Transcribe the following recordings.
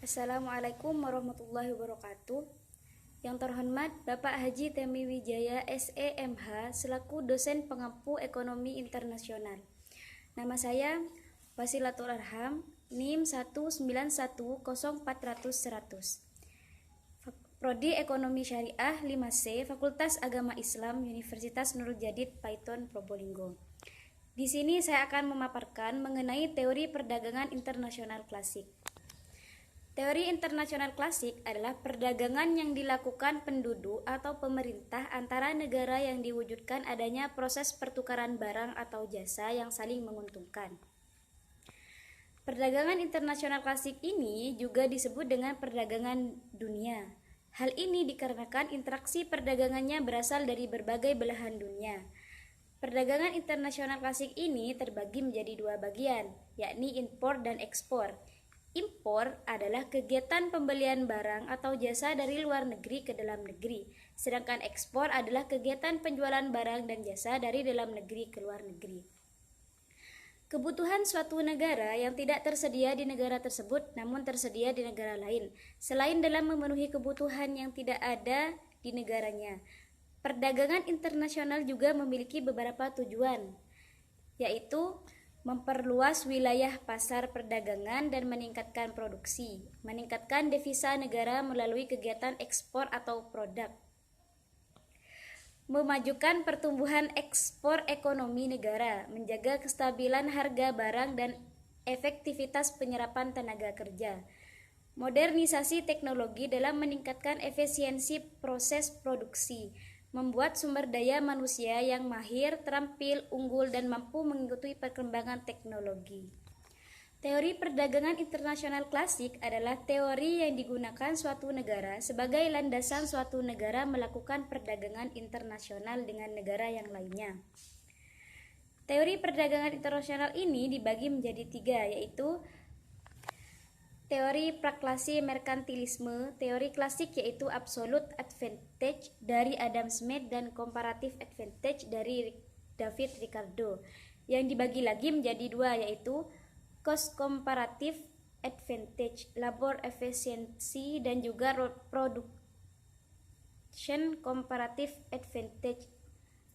Assalamualaikum warahmatullahi wabarakatuh. Yang terhormat Bapak Haji Temi Wijaya SEMH selaku dosen pengampu ekonomi internasional. Nama saya Wasilatul Arham, NIM 1910400. Prodi Ekonomi Syariah 5C, Fakultas Agama Islam, Universitas Nurul Jadid, Paiton, Probolinggo. Di sini saya akan memaparkan mengenai teori perdagangan internasional klasik. Teori internasional klasik adalah perdagangan yang dilakukan penduduk atau pemerintah antara negara yang diwujudkan adanya proses pertukaran barang atau jasa yang saling menguntungkan. Perdagangan internasional klasik ini juga disebut dengan perdagangan dunia. Hal ini dikarenakan interaksi perdagangannya berasal dari berbagai belahan dunia. Perdagangan internasional klasik ini terbagi menjadi dua bagian, yakni impor dan ekspor. Impor adalah kegiatan pembelian barang atau jasa dari luar negeri ke dalam negeri, sedangkan ekspor adalah kegiatan penjualan barang dan jasa dari dalam negeri ke luar negeri. Kebutuhan suatu negara yang tidak tersedia di negara tersebut namun tersedia di negara lain, selain dalam memenuhi kebutuhan yang tidak ada di negaranya. Perdagangan internasional juga memiliki beberapa tujuan, yaitu memperluas wilayah pasar perdagangan dan meningkatkan produksi, meningkatkan devisa negara melalui kegiatan ekspor atau produk, memajukan pertumbuhan ekspor ekonomi negara, menjaga kestabilan harga barang dan efektivitas penyerapan tenaga kerja, modernisasi teknologi dalam meningkatkan efisiensi proses produksi, membuat sumber daya manusia yang mahir, terampil, unggul, dan mampu mengikuti perkembangan teknologi. Teori perdagangan internasional klasik adalah teori yang digunakan suatu negara sebagai landasan suatu negara melakukan perdagangan internasional dengan negara yang lainnya. Teori perdagangan internasional ini dibagi menjadi tiga, yaitu teori praklasik merkantilisme, teori klasik yaitu absolute advantage dari Adam Smith dan comparative advantage dari David Ricardo. Yang dibagi lagi menjadi dua, yaitu cost comparative advantage, labor efficiency, dan juga production comparative advantage,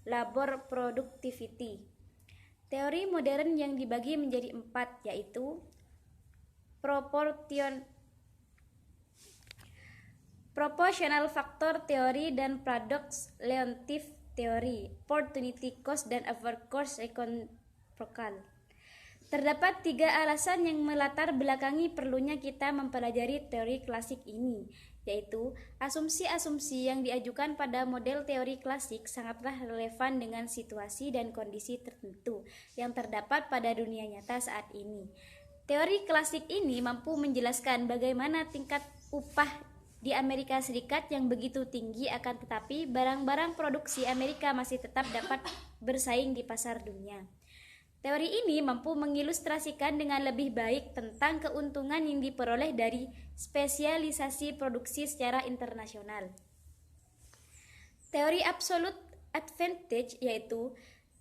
labor productivity. Teori modern yang dibagi menjadi empat, yaitu proportional factor theory dan paradox Leontief theory, opportunity cost dan overcost reciprocal. Terdapat tiga alasan yang melatar belakangi perlunya kita mempelajari teori klasik ini, yaitu asumsi-asumsi yang diajukan pada model teori klasik sangatlah relevan dengan situasi dan kondisi tertentu yang terdapat pada dunia nyata saat ini. Teori klasik ini mampu menjelaskan bagaimana tingkat upah di Amerika Serikat yang begitu tinggi, akan tetapi barang-barang produksi Amerika masih tetap dapat bersaing di pasar dunia. Teori ini mampu mengilustrasikan dengan lebih baik tentang keuntungan yang diperoleh dari spesialisasi produksi secara internasional. Teori absolute advantage yaitu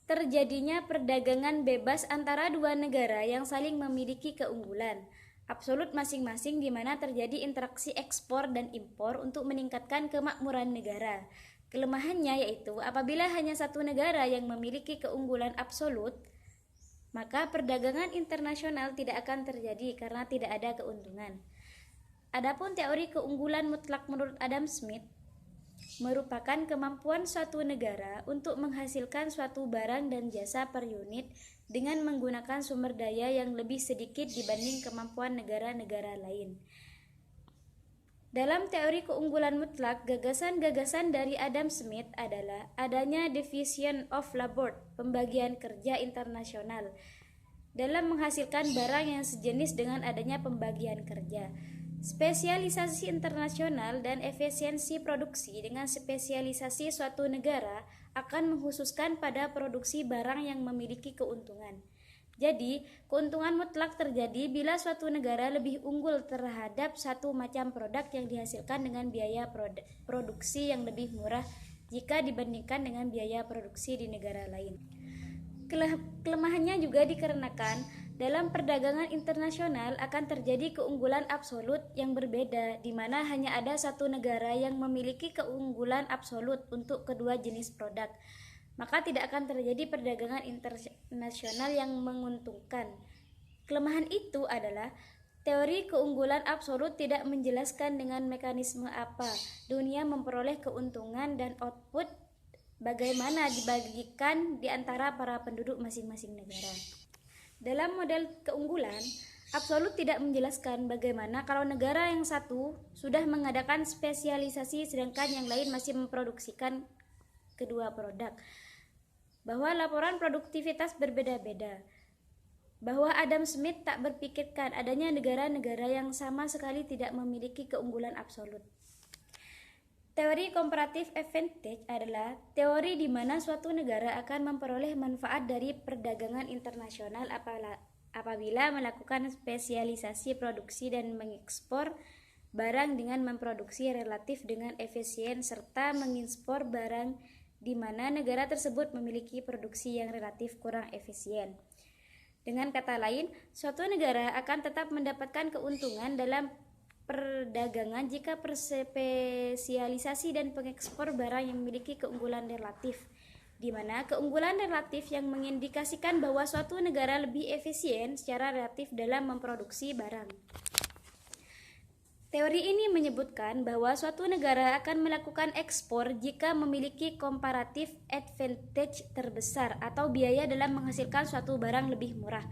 terjadinya perdagangan bebas antara dua negara yang saling memiliki keunggulan absolut masing-masing, di mana terjadi interaksi ekspor dan impor untuk meningkatkan kemakmuran negara. Kelemahannya yaitu apabila hanya satu negara yang memiliki keunggulan absolut, maka perdagangan internasional tidak akan terjadi karena tidak ada keuntungan. Adapun teori keunggulan mutlak menurut Adam Smith merupakan kemampuan suatu negara untuk menghasilkan suatu barang dan jasa per unit dengan menggunakan sumber daya yang lebih sedikit dibanding kemampuan negara-negara lain. Dalam teori keunggulan mutlak, gagasan-gagasan dari Adam Smith adalah adanya division of labor, pembagian kerja internasional, dalam menghasilkan barang yang sejenis dengan adanya pembagian kerja. Spesialisasi internasional dan efisiensi produksi dengan spesialisasi suatu negara akan mengkhususkan pada produksi barang yang memiliki keuntungan. Jadi, keuntungan mutlak terjadi bila suatu negara lebih unggul terhadap satu macam produk yang dihasilkan dengan biaya produksi yang lebih murah jika dibandingkan dengan biaya produksi di negara lain. Kelemahannya juga dikarenakan Dalam perdagangan internasional akan terjadi keunggulan absolut yang berbeda, di mana hanya ada satu negara yang memiliki keunggulan absolut untuk kedua jenis produk. Maka tidak akan terjadi perdagangan internasional yang menguntungkan. Kelemahan itu adalah teori keunggulan absolut tidak menjelaskan dengan mekanisme apa dunia memperoleh keuntungan dan output bagaimana dibagikan di antara para penduduk masing-masing negara. Dalam model keunggulan, absolut tidak menjelaskan bagaimana kalau negara yang satu sudah mengadakan spesialisasi sedangkan yang lain masih memproduksikan kedua produk. Bahwa laporan produktivitas berbeda-beda. Bahwa Adam Smith tak berpikirkan adanya negara-negara yang sama sekali tidak memiliki keunggulan absolut. Teori comparative advantage adalah teori di mana suatu negara akan memperoleh manfaat dari perdagangan internasional apabila melakukan spesialisasi produksi dan mengekspor barang dengan memproduksi relatif dengan efisien serta mengimpor barang di mana negara tersebut memiliki produksi yang relatif kurang efisien. Dengan kata lain, suatu negara akan tetap mendapatkan keuntungan dalam perdagangan jika perspesialisasi dan pengekspor barang yang memiliki keunggulan relatif, di mana keunggulan relatif yang mengindikasikan bahwa suatu negara lebih efisien secara relatif dalam memproduksi barang. Teori ini menyebutkan bahwa suatu negara akan melakukan ekspor jika memiliki comparative advantage terbesar atau biaya dalam menghasilkan suatu barang lebih murah.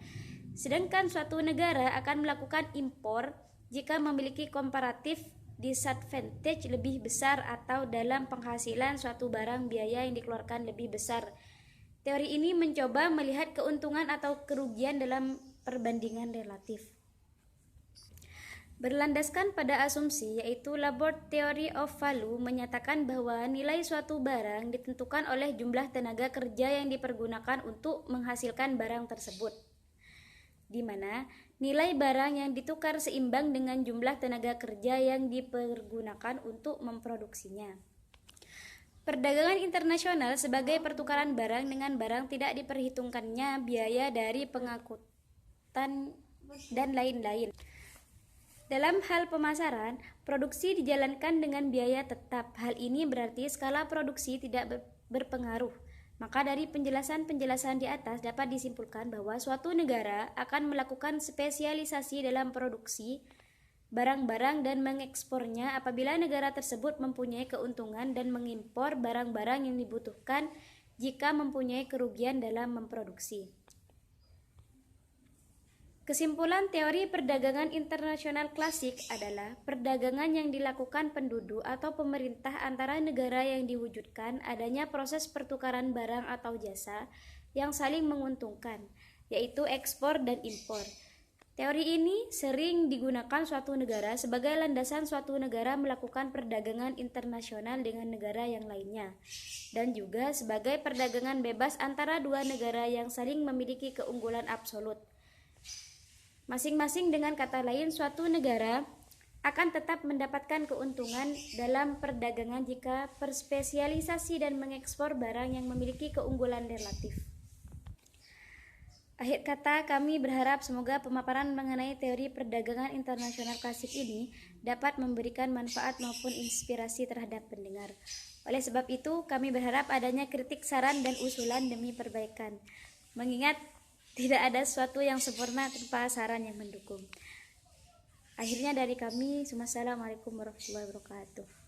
Sedangkan suatu negara akan melakukan impor jika memiliki comparative disadvantage lebih besar atau dalam penghasilan suatu barang biaya yang dikeluarkan lebih besar. Teori ini mencoba melihat keuntungan atau kerugian dalam perbandingan relatif. Berlandaskan pada asumsi yaitu Laborde Theory of Value menyatakan bahwa nilai suatu barang ditentukan oleh jumlah tenaga kerja yang dipergunakan untuk menghasilkan barang tersebut, di mana nilai barang yang ditukar seimbang dengan jumlah tenaga kerja yang dipergunakan untuk memproduksinya. Perdagangan internasional sebagai pertukaran barang dengan barang tidak diperhitungkannya biaya dari pengangkutan dan lain-lain. Dalam hal pemasaran, produksi dijalankan dengan biaya tetap. Hal ini berarti skala produksi tidak berpengaruh. Maka dari penjelasan-penjelasan di atas dapat disimpulkan bahwa suatu negara akan melakukan spesialisasi dalam produksi barang-barang dan mengekspornya apabila negara tersebut mempunyai keuntungan dan mengimpor barang-barang yang dibutuhkan jika mempunyai kerugian dalam memproduksi. Kesimpulan teori perdagangan internasional klasik adalah perdagangan yang dilakukan penduduk atau pemerintah antara negara yang diwujudkan adanya proses pertukaran barang atau jasa yang saling menguntungkan, yaitu ekspor dan impor. Teori ini sering digunakan suatu negara sebagai landasan suatu negara melakukan perdagangan internasional dengan negara yang lainnya, dan juga sebagai perdagangan bebas antara dua negara yang saling memiliki keunggulan absolut. Masing-masing dengan kata lain, suatu negara akan tetap mendapatkan keuntungan dalam perdagangan jika perspesialisasi dan mengekspor barang yang memiliki keunggulan relatif. Akhir kata, kami berharap semoga pemaparan mengenai teori perdagangan internasional klasik ini dapat memberikan manfaat maupun inspirasi terhadap pendengar. Oleh sebab itu, kami berharap adanya kritik, saran, dan usulan demi perbaikan. Mengingat tidak ada sesuatu yang sempurna tanpa saran yang mendukung. Akhirnya dari kami, Assalamualaikum warahmatullahi wabarakatuh.